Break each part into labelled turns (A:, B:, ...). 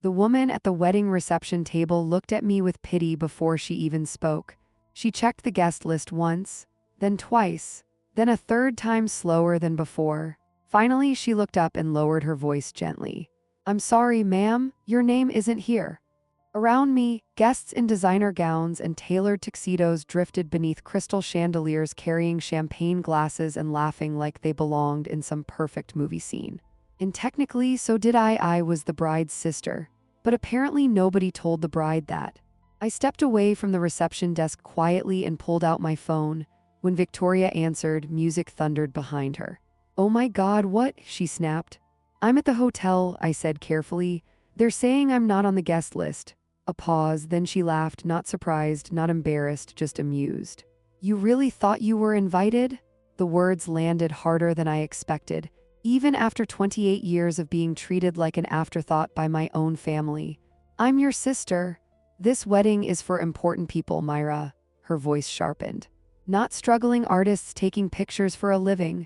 A: The woman at the wedding reception table looked at me with pity before she even spoke. She checked the guest list once, then twice, then a third time slower than before. Finally, she looked up and lowered her voice gently. "I'm sorry, ma'am, your name isn't here." Around me, guests in designer gowns and tailored tuxedos drifted beneath crystal chandeliers carrying champagne glasses and laughing like they belonged in some perfect movie scene. And technically, so did I. I was the bride's sister. But apparently nobody told the bride that. I stepped away from the reception desk quietly and pulled out my phone. When Victoria answered, music thundered behind her. "Oh my God, what?" she snapped. "I'm at the hotel," I said carefully. "They're saying I'm not on the guest list." A pause, then she laughed, not surprised, not embarrassed, just amused. "You really thought you were invited?" The words landed harder than I expected, even after 28 years of being treated like an afterthought by my own family. "I'm your sister. This wedding is for important people, Myra." Her voice sharpened. "Not struggling artists taking pictures for a living."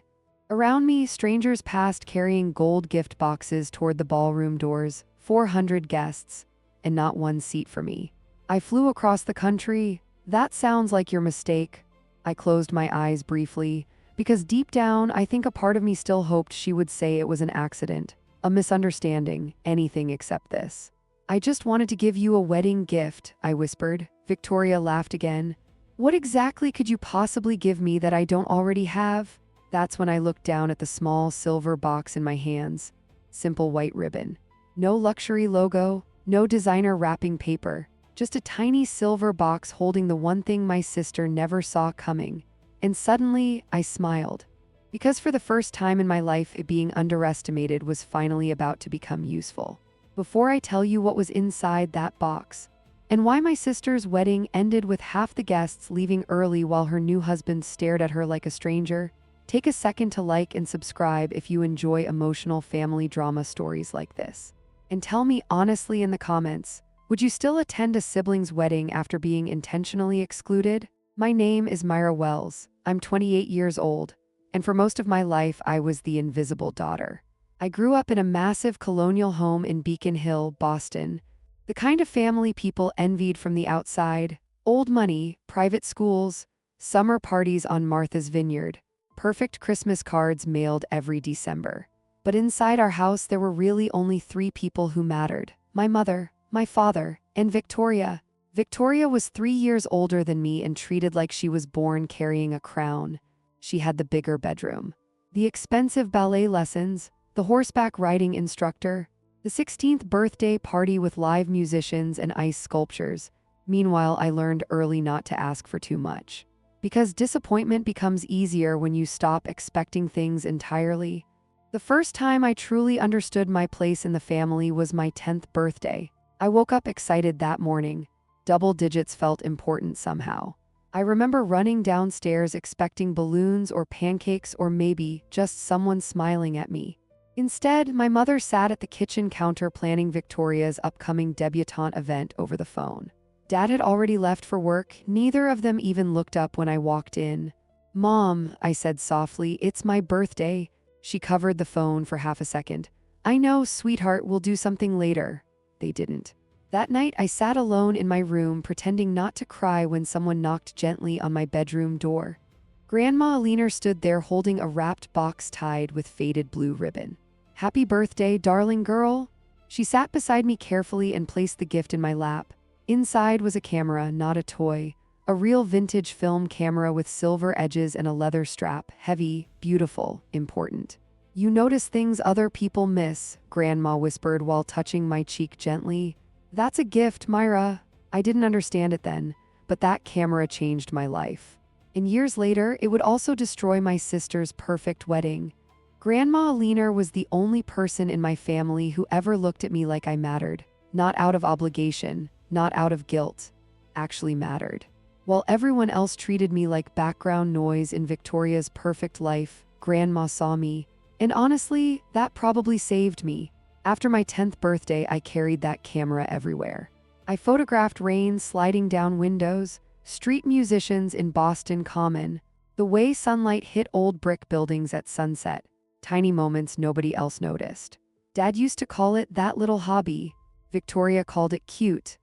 A: Around me, strangers passed carrying gold gift boxes toward the ballroom doors. 400 guests. And not one seat for me. "I flew across the country." "That sounds like your mistake." I closed my eyes briefly, because deep down, I think a part of me still hoped she would say it was an accident, a misunderstanding, anything except this. "I just wanted to give you a wedding gift," I whispered. Victoria laughed again. "What exactly could you possibly give me that I don't already have?" That's when I looked down at the small silver box in my hands. Simple white ribbon. No luxury logo, no designer wrapping paper. Just a tiny silver box holding the one thing my sister never saw coming. And suddenly, I smiled. Because for the first time in my life, it being underestimated was finally about to become useful. Before I tell you what was inside that box, and why my sister's wedding ended with half the guests leaving early while her new husband stared at her like a stranger, take a second to like and subscribe if you enjoy emotional family drama stories like this. And tell me honestly in the comments, would you still attend a sibling's wedding after being intentionally excluded? My name is Myra Wells. I'm 28 years old, and for most of my life I was the invisible daughter. I grew up in a massive colonial home in Beacon Hill, Boston. The kind of family people envied from the outside. Old money, private schools, summer parties on Martha's Vineyard, perfect Christmas cards mailed every December. But inside our house there were really only 3 people who mattered. My mother, my father, and Victoria. Victoria was 3 years older than me and treated like she was born carrying a crown. She had the bigger bedroom, the expensive ballet lessons, the horseback riding instructor, the 16th birthday party with live musicians and ice sculptures. Meanwhile, I learned early not to ask for too much. Because disappointment becomes easier when you stop expecting things entirely. The first time I truly understood my place in the family was my 10th birthday. I woke up excited that morning. Double digits felt important somehow. I remember running downstairs expecting balloons or pancakes or maybe just someone smiling at me. Instead, my mother sat at the kitchen counter planning Victoria's upcoming debutante event over the phone. Dad had already left for work. Neither of them even looked up when I walked in. "Mom," I said softly, "it's my birthday." She covered the phone for half a second. "I know, sweetheart, we'll do something later." They didn't. That night, I sat alone in my room pretending not to cry when someone knocked gently on my bedroom door. Grandma Alina stood there holding a wrapped box tied with faded blue ribbon. "Happy birthday, darling girl." She sat beside me carefully and placed the gift in my lap. Inside was a camera, not a toy. A real vintage film camera with silver edges and a leather strap. Heavy, beautiful, important. "You notice things other people miss," Grandma whispered while touching my cheek gently. "That's a gift, Myra." I didn't understand it then, but that camera changed my life. And years later, it would also destroy my sister's perfect wedding. Grandma Alina was the only person in my family who ever looked at me like I mattered. Not out of obligation, not out of guilt. Actually mattered. While everyone else treated me like background noise in Victoria's perfect life, Grandma saw me. And honestly, that probably saved me. After my 10th birthday, I carried that camera everywhere. I photographed rain sliding down windows, street musicians in Boston Common, the way sunlight hit old brick buildings at sunset, tiny moments nobody else noticed. Dad used to call it that little hobby. Victoria called it cute.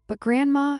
A: But Grandma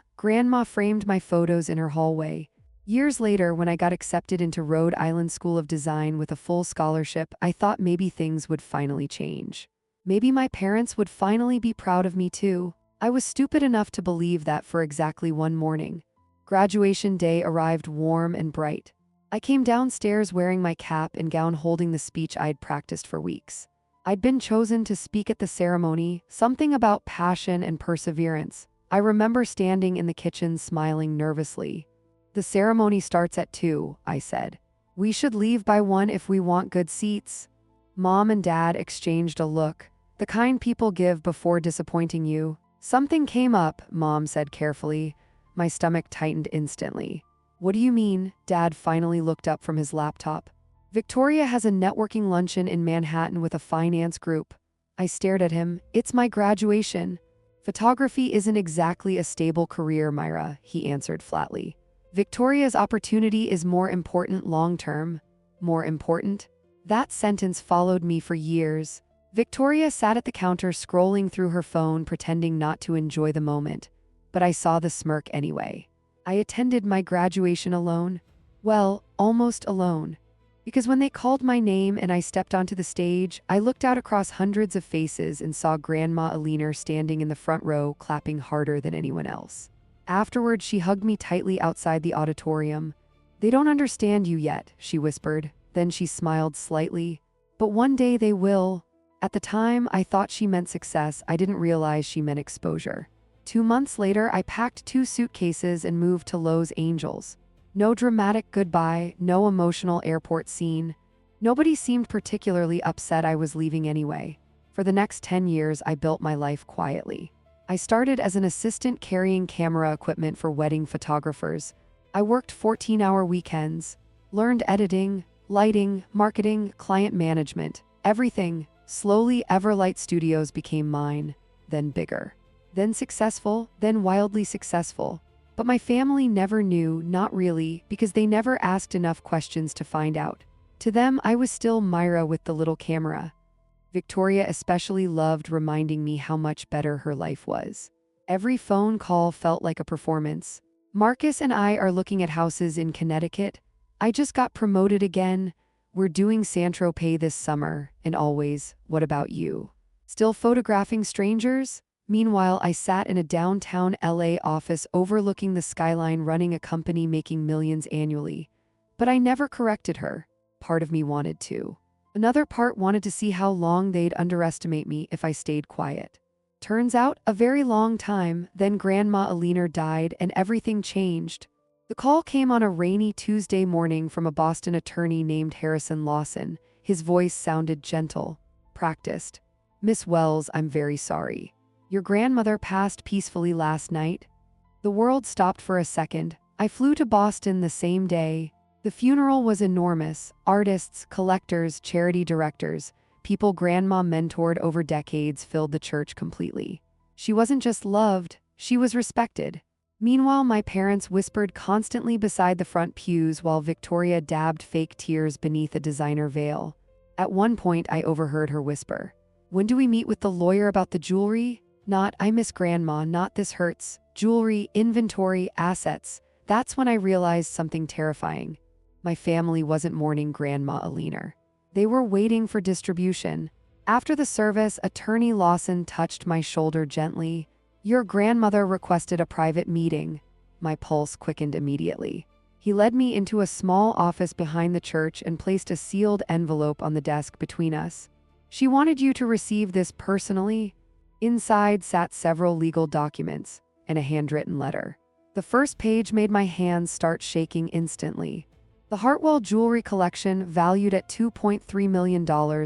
A: framed my photos in her hallway. Years later, when I got accepted into Rhode Island School of Design with a full scholarship, I thought maybe things would finally change. Maybe my parents would finally be proud of me too. I was stupid enough to believe that for exactly one morning. Graduation day arrived warm and bright. I came downstairs wearing my cap and gown, holding the speech I'd practiced for weeks. I'd been chosen to speak at the ceremony, something about passion and perseverance. I remember standing in the kitchen smiling nervously. "The ceremony starts at 2, I said. "We should leave by 1 if we want good seats." Mom and Dad exchanged a look, the kind people give before disappointing you. "Something came up," Mom said carefully. My stomach tightened instantly. "What do you mean?" Dad finally looked up from his laptop. "Victoria has a networking luncheon in Manhattan with a finance group." I stared at him. "It's my graduation." "Photography isn't exactly a stable career, Myra," he answered flatly. "Victoria's opportunity is more important long-term." More important? That sentence followed me for years. Victoria sat at the counter scrolling through her phone, pretending not to enjoy the moment. But I saw the smirk anyway. I attended my graduation alone. Well, almost alone. Because when they called my name and I stepped onto the stage, I looked out across hundreds of faces and saw Grandma Alina standing in the front row, clapping harder than anyone else. Afterward, she hugged me tightly outside the auditorium. "They don't understand you yet," she whispered. Then she smiled slightly. "But one day they will." At the time, I thought she meant success. I didn't realize she meant exposure. 2 months later, I packed 2 suitcases and moved to Los Angeles. No dramatic goodbye, no emotional airport scene. Nobody seemed particularly upset I was leaving anyway. For the next 10 years, I built my life quietly. I started as an assistant carrying camera equipment for wedding photographers. I worked 14-hour weekends, learned editing, lighting, marketing, client management, everything. Slowly, Everlight Studios became mine, then bigger, then successful, then wildly successful. But my family never knew, not really, because they never asked enough questions to find out. To them, I was still Myra with the little camera. Victoria especially loved reminding me how much better her life was. Every phone call felt like a performance. "Marcus and I are looking at houses in Connecticut. I just got promoted again. We're doing Saint-Tropez this summer." And always, "What about you? Still photographing strangers?" Meanwhile, I sat in a downtown LA office overlooking the skyline, running a company making millions annually. But I never corrected her. Part of me wanted to. Another part wanted to see how long they'd underestimate me if I stayed quiet. Turns out, a very long time. Then Grandma Alina died and everything changed. The call came on a rainy Tuesday morning from a Boston attorney named Harrison Lawson. His voice sounded gentle, practiced. "Miss Wells, I'm very sorry. Your grandmother passed peacefully last night." The world stopped for a second. I flew to Boston the same day. The funeral was enormous. Artists, collectors, charity directors, people Grandma mentored over decades filled the church completely. She wasn't just loved, she was respected. Meanwhile, my parents whispered constantly beside the front pews while Victoria dabbed fake tears beneath a designer veil. At one point, I overheard her whisper, "When do we meet with the lawyer about the jewelry?" Not, "I miss Grandma, not this hurts." Jewelry, inventory, assets. That's when I realized something terrifying. My family wasn't mourning Grandma Alina. They were waiting for distribution. After the service, Attorney Lawson touched my shoulder gently. "Your grandmother requested a private meeting." My pulse quickened immediately. He led me into a small office behind the church and placed a sealed envelope on the desk between us. "She wanted you to receive this personally." Inside sat several legal documents and a handwritten letter. The first page made my hands start shaking instantly. The Hartwell jewelry collection, valued at $2.3 million,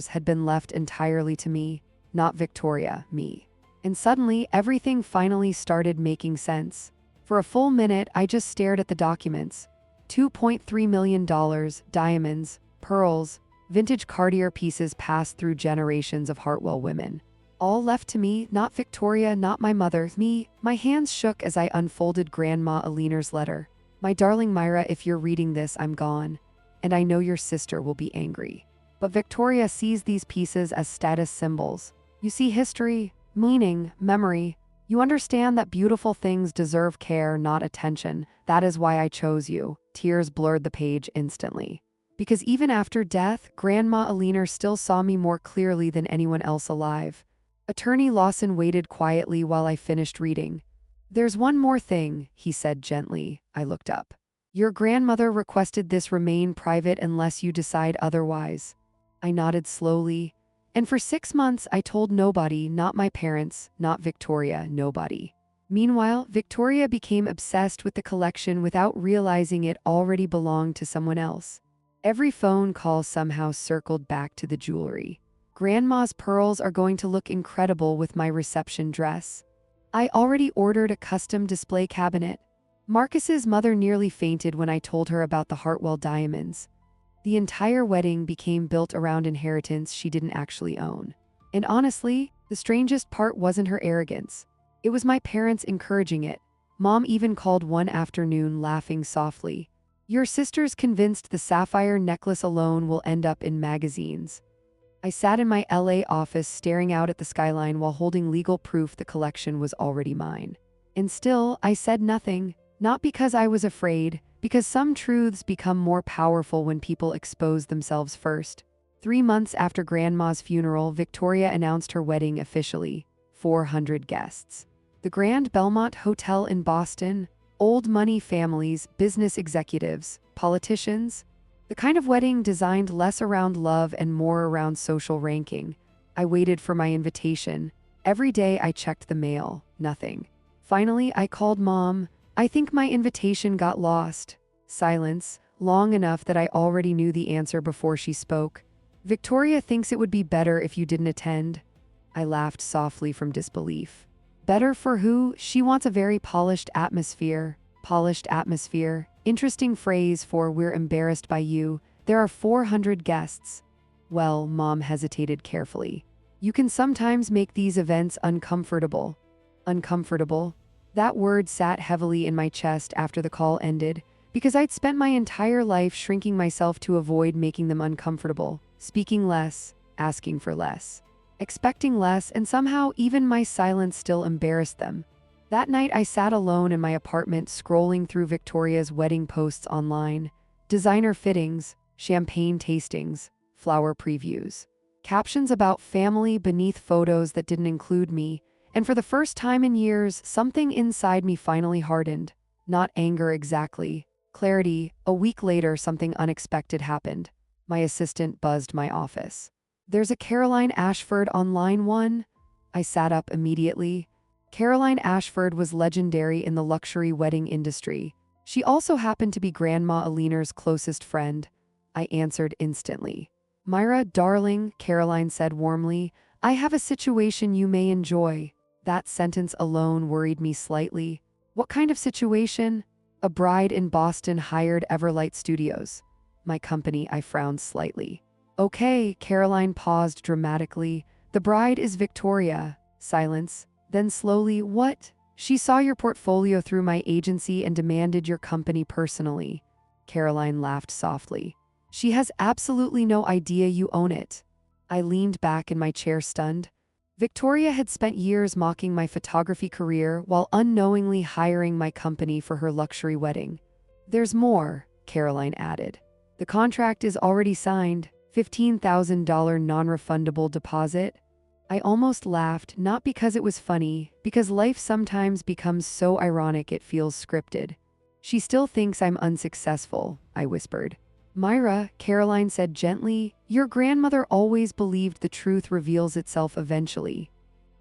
A: had been left entirely to me, not Victoria, me. And suddenly, everything finally started making sense. For a full minute, I just stared at the documents. $2.3 million, diamonds, pearls, vintage Cartier pieces passed through generations of Hartwell women. All left to me, not Victoria, not my mother, me. My hands shook as I unfolded Grandma Alina's letter. "My darling Myra, if you're reading this, I'm gone. And I know your sister will be angry. But Victoria sees these pieces as status symbols. You see, history, meaning, memory. You understand that beautiful things deserve care, not attention. That is why I chose you." Tears blurred the page instantly. Because even after death, Grandma Aliner still saw me more clearly than anyone else alive. Attorney Lawson waited quietly while I finished reading. "There's one more thing," he said gently. I looked up. "Your grandmother requested this remain private unless you decide otherwise." I nodded slowly. "And for 6 months I told nobody, not my parents, not Victoria, nobody." Meanwhile, Victoria became obsessed with the collection without realizing it already belonged to someone else. Every phone call somehow circled back to the jewelry. "Grandma's pearls are going to look incredible with my reception dress. I already ordered a custom display cabinet." Marcus's mother nearly fainted when I told her about the Hartwell diamonds. The entire wedding became built around inheritance she didn't actually own. And honestly, the strangest part wasn't her arrogance. It was my parents encouraging it. Mom even called one afternoon laughing softly. "Your sister's convinced the sapphire necklace alone will end up in magazines." I sat in my LA office staring out at the skyline while holding legal proof the collection was already mine. And still, I said nothing, not because I was afraid, because some truths become more powerful when people expose themselves first. 3 months after Grandma's funeral, Victoria announced her wedding officially. 400 guests. The Grand Belmont Hotel in Boston, old money families, business executives, politicians. The kind of wedding designed less around love and more around social ranking. I waited for my invitation. Every day I checked the mail. Nothing. Finally, I called Mom. "I think my invitation got lost." Silence, long enough that I already knew the answer before she spoke. "Victoria thinks it would be better if you didn't attend." I laughed softly from disbelief. "Better for who? She wants a very polished atmosphere." Polished atmosphere. Interesting phrase for "we're embarrassed by you. There are 400 guests." Well, Mom hesitated carefully. "You can sometimes make these events uncomfortable." Uncomfortable? That word sat heavily in my chest after the call ended, because I'd spent my entire life shrinking myself to avoid making them uncomfortable, speaking less, asking for less, expecting less, and somehow even my silence still embarrassed them. That night I sat alone in my apartment scrolling through Victoria's wedding posts online. Designer fittings, champagne tastings, flower previews. Captions about family beneath photos that didn't include me, and for the first time in years, something inside me finally hardened. Not anger exactly. Clarity. A week later, something unexpected happened. My assistant buzzed my office. "There's a Caroline Ashford on line 1. I sat up immediately. Caroline Ashford was legendary in the luxury wedding industry. She also happened to be Grandma Aliner's closest friend. I answered instantly. "Myra, darling," Caroline said warmly, "I have a situation you may enjoy." That sentence alone worried me slightly. What kind of situation? "A bride in Boston hired Everlight Studios." "My company," I frowned slightly. "Okay," Caroline paused dramatically. "The bride is Victoria." Silence. Then slowly, "What?" "She saw your portfolio through my agency and demanded your company personally." Caroline laughed softly. "She has absolutely no idea you own it." I leaned back in my chair stunned. Victoria had spent years mocking my photography career while unknowingly hiring my company for her luxury wedding. "There's more," Caroline added. "The contract is already signed, $15,000 non-refundable deposit." I almost laughed, not because it was funny, because life sometimes becomes so ironic it feels scripted. "She still thinks I'm unsuccessful," I whispered. "Myra," Caroline said gently, "your grandmother always believed the truth reveals itself eventually."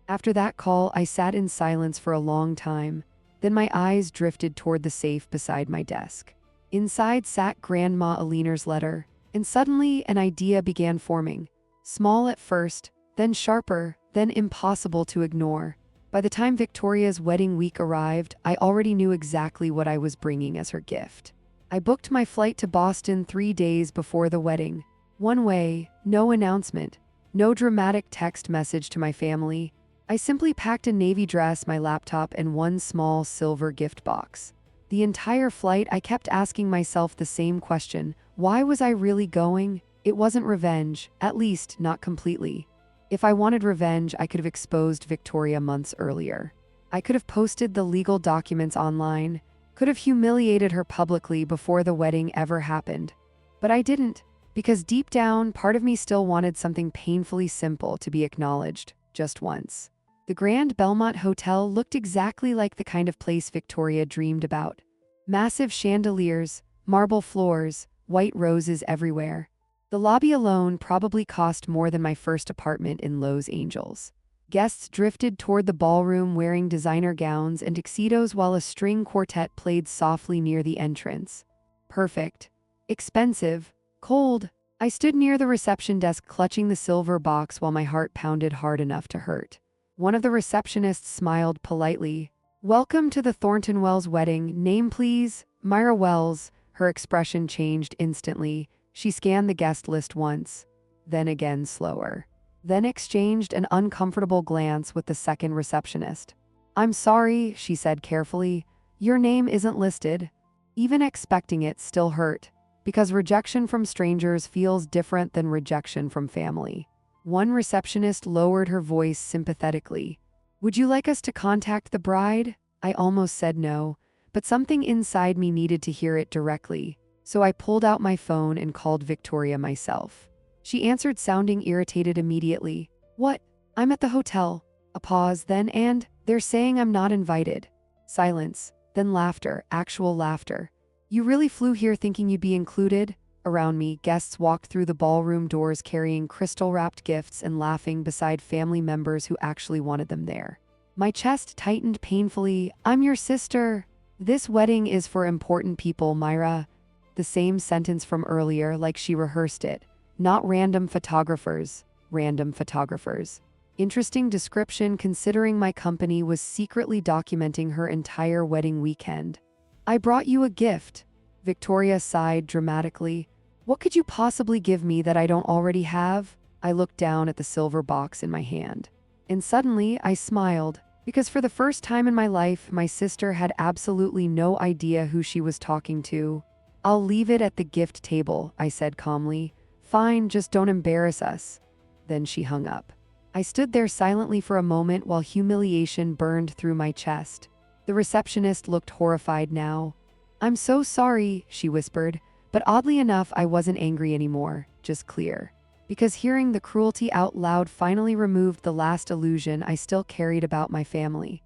A: After that call, I sat in silence for a long time. Then my eyes drifted toward the safe beside my desk. Inside sat Grandma Aliner's letter, and suddenly an idea began forming. Small at first, then sharper, then impossible to ignore. By the time Victoria's wedding week arrived, I already knew exactly what I was bringing as her gift. I booked my flight to Boston 3 days before the wedding. One way, no announcement, no dramatic text message to my family. I simply packed a navy dress, my laptop, and one small silver gift box. The entire flight, I kept asking myself the same question: why was I really going? It wasn't revenge, at least not completely. If I wanted revenge, I could have exposed Victoria months earlier. I could have posted the legal documents online, could have humiliated her publicly before the wedding ever happened. But I didn't, because deep down, part of me still wanted something painfully simple to be acknowledged, just once. The Grand Belmont Hotel looked exactly like the kind of place Victoria dreamed about. Massive chandeliers, marble floors, white roses everywhere. The lobby alone probably cost more than my first apartment in Los Angeles. Guests drifted toward the ballroom wearing designer gowns and tuxedos while a string quartet played softly near the entrance. Perfect. Expensive. Cold. I stood near the reception desk clutching the silver box while my heart pounded hard enough to hurt. One of the receptionists smiled politely. "Welcome to the Thornton Wells wedding. Name, please?" "Myra Wells." Her expression changed instantly. She scanned the guest list once, then again slower, then exchanged an uncomfortable glance with the second receptionist. "I'm sorry," she said carefully. "Your name isn't listed." Even expecting it still hurt, because rejection from strangers feels different than rejection from family. One receptionist lowered her voice sympathetically. "Would you like us to contact the bride?" I almost said no, but something inside me needed to hear it directly, so I pulled out my phone and called Victoria myself. She answered, sounding irritated immediately. "What? I'm at the hotel." A pause, then, "And they're saying I'm not invited." Silence, then laughter, actual laughter. "You really flew here thinking you'd be included?" Around me, guests walked through the ballroom doors carrying crystal-wrapped gifts and laughing beside family members who actually wanted them there. My chest tightened painfully. "I'm your sister." "This wedding is for important people, Myra." The same sentence from earlier, like she rehearsed it. "Not random photographers." Random photographers. Interesting description considering my company was secretly documenting her entire wedding weekend. "I brought you a gift." Victoria sighed dramatically. "What could you possibly give me that I don't already have?" I looked down at the silver box in my hand. And suddenly, I smiled, because for the first time in my life, my sister had absolutely no idea who she was talking to. "I'll leave it at the gift table," I said calmly. "Fine, just don't embarrass us." Then she hung up. I stood there silently for a moment while humiliation burned through my chest. The receptionist looked horrified now. "I'm so sorry," she whispered, but oddly enough, I wasn't angry anymore, just clear. Because hearing the cruelty out loud finally removed the last illusion I still carried about my family.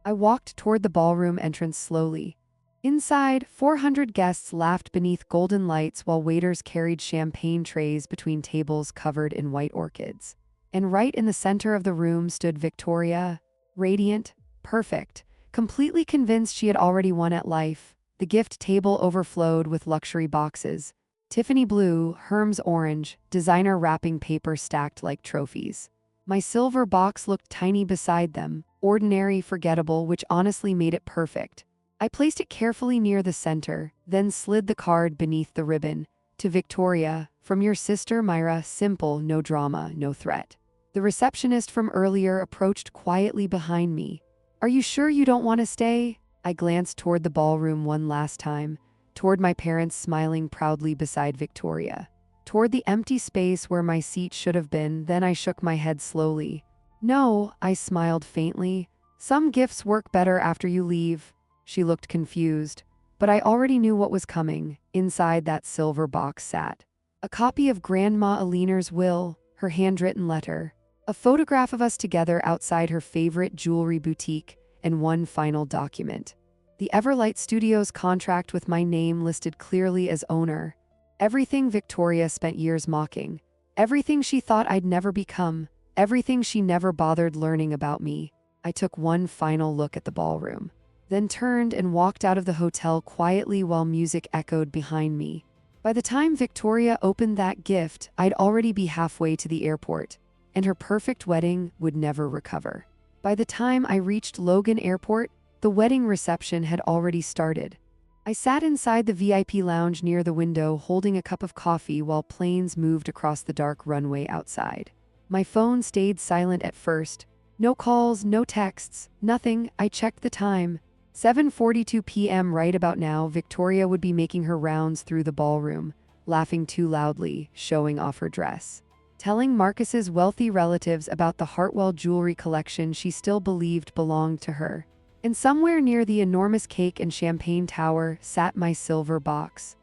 A: I walked toward the ballroom entrance slowly. Inside, 400 guests laughed beneath golden lights while waiters carried champagne trays between tables covered in white orchids. And right in the center of the room stood Victoria, radiant, perfect, completely convinced she had already won at life. The gift table overflowed with luxury boxes. Tiffany blue, Hermes orange, designer wrapping paper stacked like trophies. My silver box looked tiny beside them, ordinary, forgettable, which honestly made it perfect. I placed it carefully near the center, then slid the card beneath the ribbon. "To Victoria, from your sister Myra, simple, no drama, no threat." The receptionist from earlier approached quietly behind me. "Are you sure you don't want to stay?" I glanced toward the ballroom one last time, toward my parents smiling proudly beside Victoria, toward the empty space where my seat should have been, then I shook my head slowly. "No," I smiled faintly. "Some gifts work better after you leave." She looked confused, but I already knew what was coming. Inside that silver box sat a copy of Grandma Aliner's will, her handwritten letter, a photograph of us together outside her favorite jewelry boutique, and one final document. The Everlight Studios contract with my name listed clearly as owner. Everything Victoria spent years mocking. Everything she thought I'd never become. Everything she never bothered learning about me. I took one final look at the ballroom, then turned and walked out of the hotel quietly while music echoed behind me. By the time Victoria opened that gift, I'd already be halfway to the airport, and her perfect wedding would never recover. By the time I reached Logan Airport, the wedding reception had already started. I sat inside the VIP lounge near the window holding a cup of coffee while planes moved across the dark runway outside. My phone stayed silent at first. No calls, no texts, nothing. I checked the time. 7:42 p.m. Right about now, Victoria would be making her rounds through the ballroom, laughing too loudly, showing off her dress, telling Marcus's wealthy relatives about the Hartwell jewelry collection she still believed belonged to her. And somewhere near the enormous cake and champagne tower sat my silver box,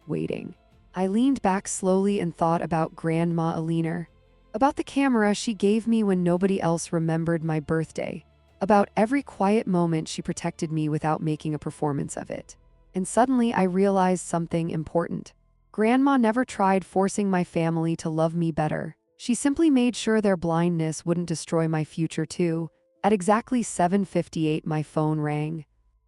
A: waiting. I leaned back slowly and thought about Grandma Aliner, about the camera she gave me when nobody else remembered my birthday, about every quiet moment she protected me without making a performance of it. And suddenly I realized something important. Grandma never tried forcing my family to love me better. She simply made sure their blindness wouldn't destroy my future too. At exactly 7:58 my phone rang.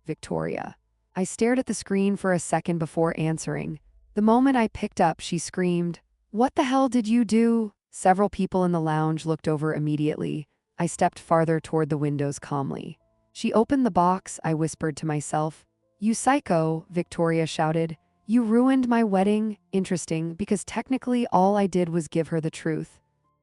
A: Victoria. I stared at the screen for a second before answering. The moment I picked up, she screamed, "What the hell did you do?" Several people in the lounge looked over immediately. I stepped farther toward the windows calmly. She opened the box, I whispered to myself. "You psycho," Victoria shouted. "You ruined my wedding." Interesting, because technically all I did was give her the truth.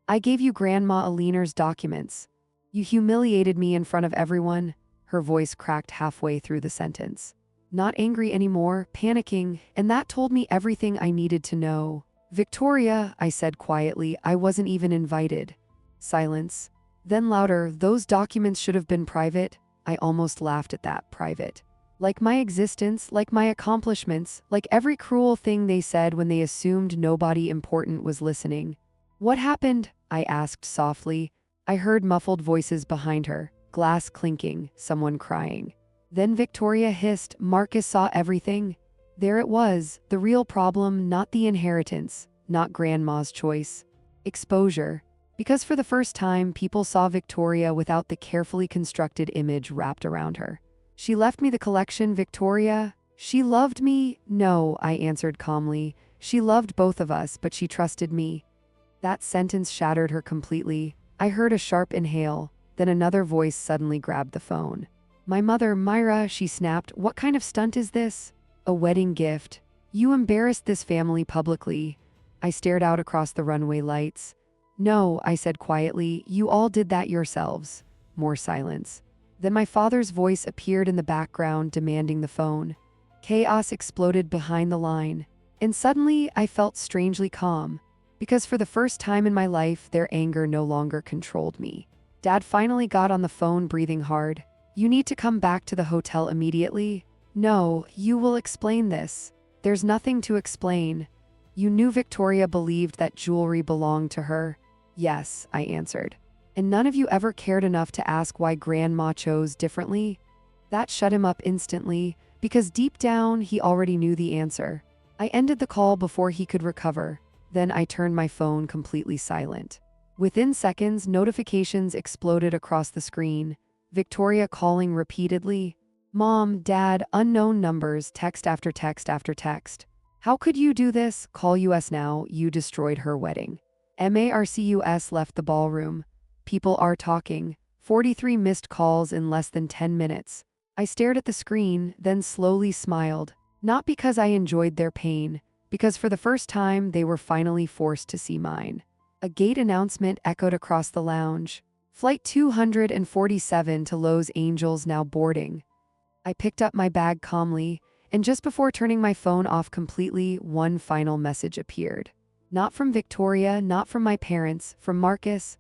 A: "I gave you Grandma Aliner's documents. You humiliated me in front of everyone." Her voice cracked halfway through the sentence. Not angry anymore, panicking, and that told me everything I needed to know. "Victoria," I said quietly, "I wasn't even invited." Silence. Then louder, "Those documents should have been private." I almost laughed at that, private. Like my existence, like my accomplishments, like every cruel thing they said when they assumed nobody important was listening. "What happened?" I asked softly. I heard muffled voices behind her, glass clinking, someone crying. Then Victoria hissed, "Marcus saw everything." There it was, the real problem, not the inheritance, not Grandma's choice. Exposure. Because for the first time, people saw Victoria without the carefully constructed image wrapped around her. "She left me the collection, Victoria." "She loved me?" "No," I answered calmly. "She loved both of us, but she trusted me." That sentence shattered her completely. I heard a sharp inhale, then another voice suddenly grabbed the phone. "My mother, Myra," she snapped. "What kind of stunt is this?" "A wedding gift. You embarrassed this family publicly." I stared out across the runway lights. "No," I said quietly, "you all did that yourselves." More silence. Then my father's voice appeared in the background, demanding the phone. Chaos exploded behind the line. And suddenly, I felt strangely calm. Because for the first time in my life, their anger no longer controlled me. Dad finally got on the phone, breathing hard. "You need to come back to the hotel immediately." "No, you will explain this." "There's nothing to explain." "You knew Victoria believed that jewelry belonged to her." "Yes," I answered. "And none of you ever cared enough to ask why Grandma chose differently?" That shut him up instantly, because deep down, he already knew the answer. I ended the call before he could recover. Then I turned my phone completely silent. Within seconds, notifications exploded across the screen. Victoria calling repeatedly. "Mom, Dad, unknown numbers, text after text after text. How could you do this? Call us now, you destroyed her wedding." Marcus left the ballroom. "People are talking." 43 missed calls in less than 10 minutes. I stared at the screen, then slowly smiled. Not because I enjoyed their pain, because for the first time they were finally forced to see mine. A gate announcement echoed across the lounge. "Flight 247 to Los Angeles now boarding." I picked up my bag calmly, and just before turning my phone off completely, one final message appeared. Not from Victoria, not from my parents, from Marcus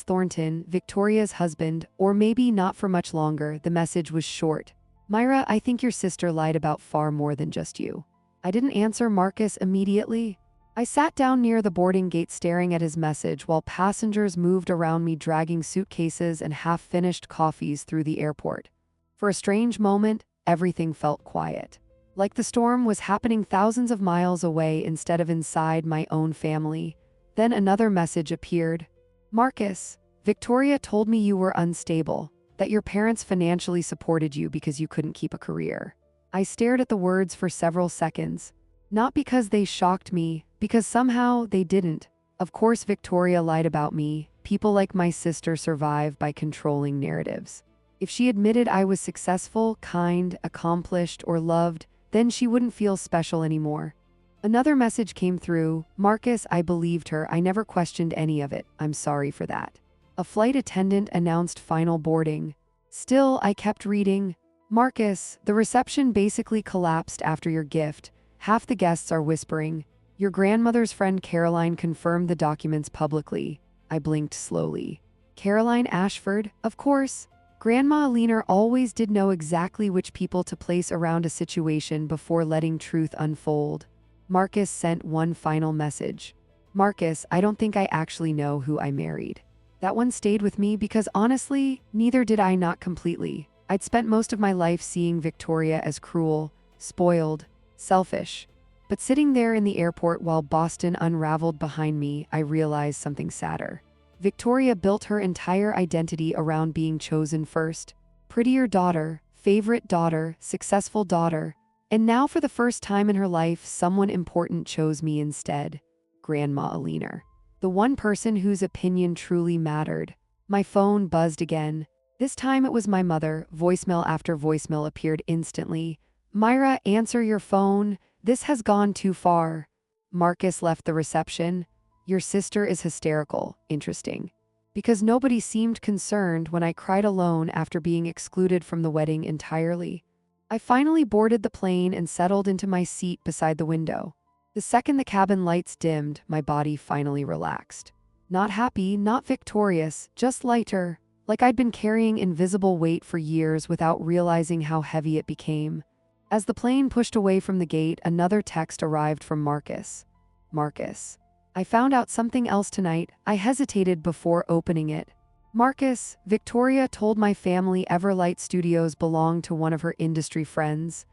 A: Thornton, Victoria's husband, or maybe not for much longer. The message was short. "Myra, I think your sister lied about far more than just you." I didn't answer Marcus immediately. I sat down near the boarding gate staring at his message while passengers moved around me dragging suitcases and half-finished coffees through the airport. For a strange moment, everything felt quiet. Like the storm was happening thousands of miles away instead of inside my own family. Then another message appeared. "Marcus, Victoria told me you were unstable, that your parents financially supported you because you couldn't keep a career." I stared at the words for several seconds. Not because they shocked me, because somehow they didn't. Of course Victoria lied about me. People like my sister survive by controlling narratives. If she admitted I was successful, kind, accomplished, or loved, then she wouldn't feel special anymore. Another message came through. "Marcus, I believed her. I never questioned any of it. I'm sorry for that." A flight attendant announced final boarding. Still, I kept reading. "Marcus, the reception basically collapsed after your gift. Half the guests are whispering. Your grandmother's friend Caroline confirmed the documents publicly." I blinked slowly. "Caroline Ashford? Of course." Grandma Alina always did know exactly which people to place around a situation before letting truth unfold. Marcus sent one final message. Marcus, I don't think I actually know who I married. That one stayed with me because honestly, neither did I, not completely. I'd spent most of my life seeing Victoria as cruel, spoiled, selfish. But sitting there in the airport while Boston unraveled behind me, I realized something sadder. Victoria built her entire identity around being chosen first. Prettier daughter, favorite daughter, successful daughter. And now for the first time in her life, someone important chose me instead. Grandma Alina. The one person whose opinion truly mattered. My phone buzzed again. This time it was my mother. Voicemail after voicemail appeared instantly. Myra, answer your phone. This has gone too far. Marcus left the reception. Your sister is hysterical. Interesting. Because nobody seemed concerned when I cried alone after being excluded from the wedding entirely. I finally boarded the plane and settled into my seat beside the window. The second the cabin lights dimmed, my body finally relaxed. Not happy, not victorious, just lighter, like I'd been carrying invisible weight for years without realizing how heavy it became. As the plane pushed away from the gate, another text arrived from Marcus. Marcus. I found out something else tonight. I hesitated before opening it. Marcus, Victoria told my family Everlight Studios belonged to one of her industry friends.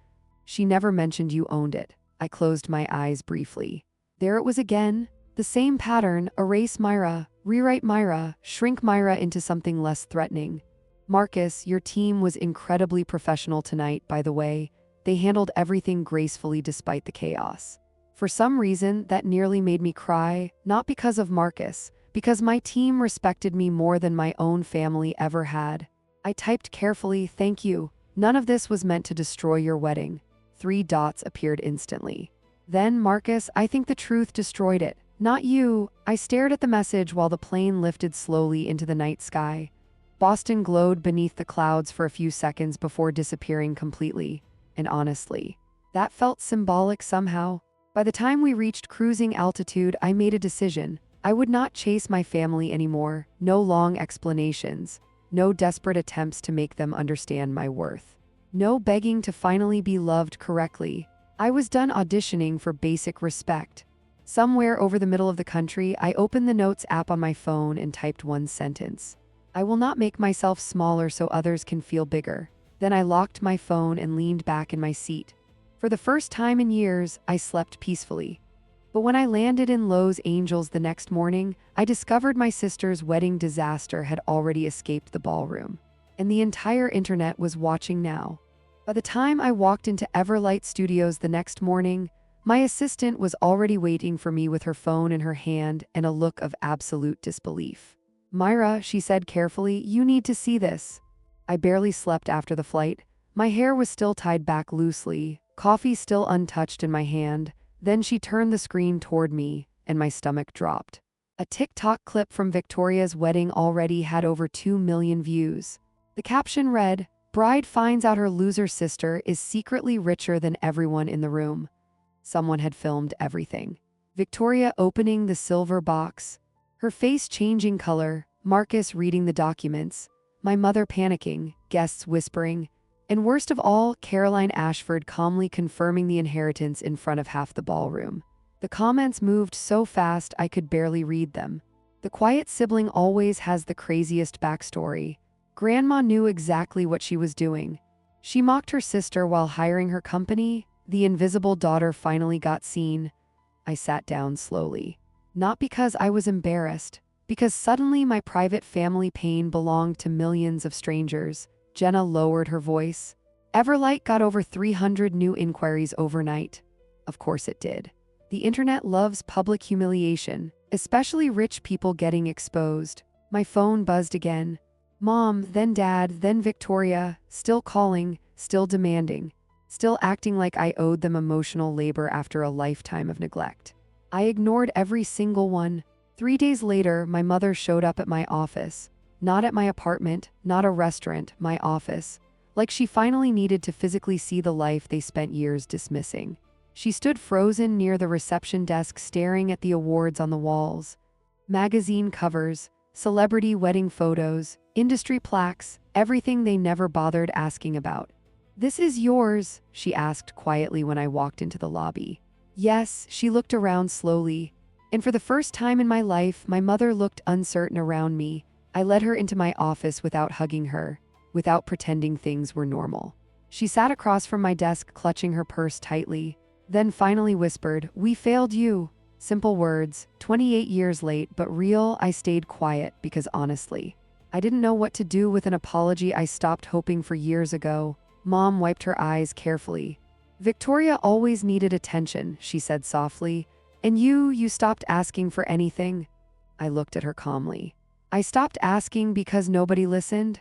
A: She never mentioned you owned it. I closed my eyes briefly. There it was again. The same pattern: erase Myra, rewrite Myra, shrink Myra into something less threatening. Marcus, your team was incredibly professional tonight, by the way. They handled everything gracefully despite the chaos. For some reason, that nearly made me cry, not because of Marcus, because my team respected me more than my own family ever had. I typed carefully, thank you. None of this was meant to destroy your wedding. 3 dots appeared instantly. Then, Marcus, I think the truth destroyed it. Not you. I stared at the message while the plane lifted slowly into the night sky. Boston glowed beneath the clouds for a few seconds before disappearing completely. And honestly, that felt symbolic somehow. By the time we reached cruising altitude, I made a decision. I would not chase my family anymore. No long explanations. No desperate attempts to make them understand my worth. No begging to finally be loved correctly. I was done auditioning for basic respect. Somewhere over the middle of the country, I opened the Notes app on my phone and typed one sentence. I will not make myself smaller so others can feel bigger. Then I locked my phone and leaned back in my seat. For the first time in years, I slept peacefully. But when I landed in Los Angeles the next morning, I discovered my sister's wedding disaster had already escaped the ballroom. And the entire internet was watching now. By the time I walked into Everlight Studios the next morning, my assistant was already waiting for me with her phone in her hand and a look of absolute disbelief. Myra, she said carefully, you need to see this. I barely slept after the flight. My hair was still tied back loosely, coffee still untouched in my hand. Then she turned the screen toward me, and my stomach dropped. A TikTok clip from Victoria's wedding already had over 2 million views. The caption read, "Bride finds out her loser sister is secretly richer than everyone in the room." Someone had filmed everything. Victoria opening the silver box, her face changing color, Marcus reading the documents, my mother panicking, guests whispering, and worst of all, Caroline Ashford calmly confirming the inheritance in front of half the ballroom. The comments moved so fast I could barely read them. The quiet sibling always has the craziest backstory. Grandma knew exactly what she was doing. She mocked her sister while hiring her company. The invisible daughter finally got seen. I sat down slowly. Not because I was embarrassed, because suddenly my private family pain belonged to millions of strangers. Jenna lowered her voice. Everlight got over 300 new inquiries overnight. Of course it did. The internet loves public humiliation, especially rich people getting exposed. My phone buzzed again. Mom, then Dad, then Victoria, still calling, still demanding, still acting like I owed them emotional labor after a lifetime of neglect. I ignored every single one. 3 days later, my mother showed up at my office. Not at my apartment, not a restaurant, my office. Like she finally needed to physically see the life they spent years dismissing. She stood frozen near the reception desk staring at the awards on the walls. Magazine covers, celebrity wedding photos, industry plaques, everything they never bothered asking about. "This is yours?" she asked quietly when I walked into the lobby. Yes, she looked around slowly. And for the first time in my life, my mother looked uncertain around me. I led her into my office without hugging her, without pretending things were normal. She sat across from my desk, clutching her purse tightly, then finally whispered, "We failed you." Simple words, 28 years late, but real. I stayed quiet because honestly, I didn't know what to do with an apology I stopped hoping for years ago. Mom wiped her eyes carefully. "Victoria always needed attention," she said softly. "And you stopped asking for anything." I looked at her calmly. "I stopped asking because nobody listened."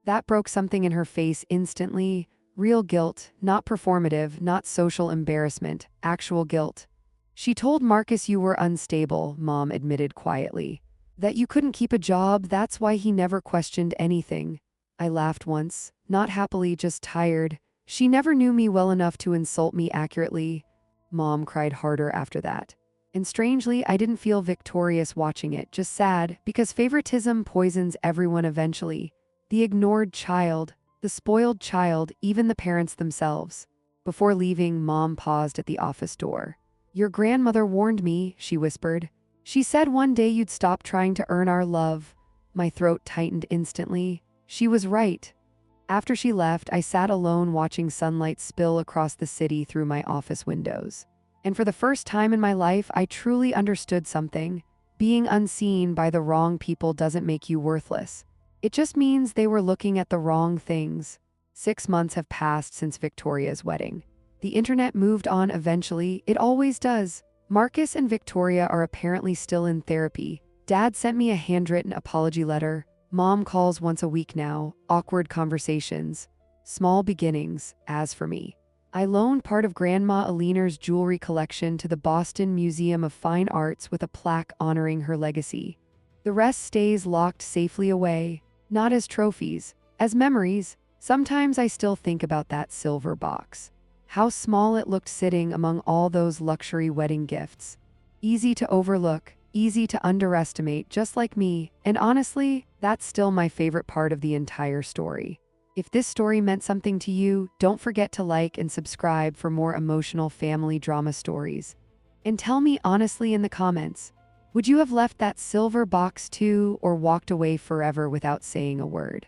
A: That broke something in her face instantly. Real guilt, not performative, not social embarrassment, actual guilt. "She told Marcus you were unstable," Mom admitted quietly. "That you couldn't keep a job, that's why he never questioned anything." I laughed once, not happily, just tired. She never knew me well enough to insult me accurately. Mom cried harder after that. And strangely, I didn't feel victorious watching it, just sad, because favoritism poisons everyone eventually. The ignored child, the spoiled child, even the parents themselves. Before leaving, Mom paused at the office door. "Your grandmother warned me," she whispered. "She said one day you'd stop trying to earn our love." My throat tightened instantly. She was right. After she left, I sat alone watching sunlight spill across the city through my office windows. And for the first time in my life, I truly understood something. Being unseen by the wrong people doesn't make you worthless. It just means they were looking at the wrong things. 6 months have passed since Victoria's wedding. The internet moved on eventually, it always does. Marcus and Victoria are apparently still in therapy. Dad sent me a handwritten apology letter. Mom calls once a week now, awkward conversations. Small beginnings, as for me. I loaned part of Grandma Aliner's jewelry collection to the Boston Museum of Fine Arts with a plaque honoring her legacy. The rest stays locked safely away, not as trophies, as memories. Sometimes I still think about that silver box. How small it looked sitting among all those luxury wedding gifts. Easy to overlook, easy to underestimate, just like me. And honestly, that's still my favorite part of the entire story. If this story meant something to you, don't forget to like and subscribe for more emotional family drama stories. And tell me honestly in the comments, would you have left that silver box too, or walked away forever without saying a word?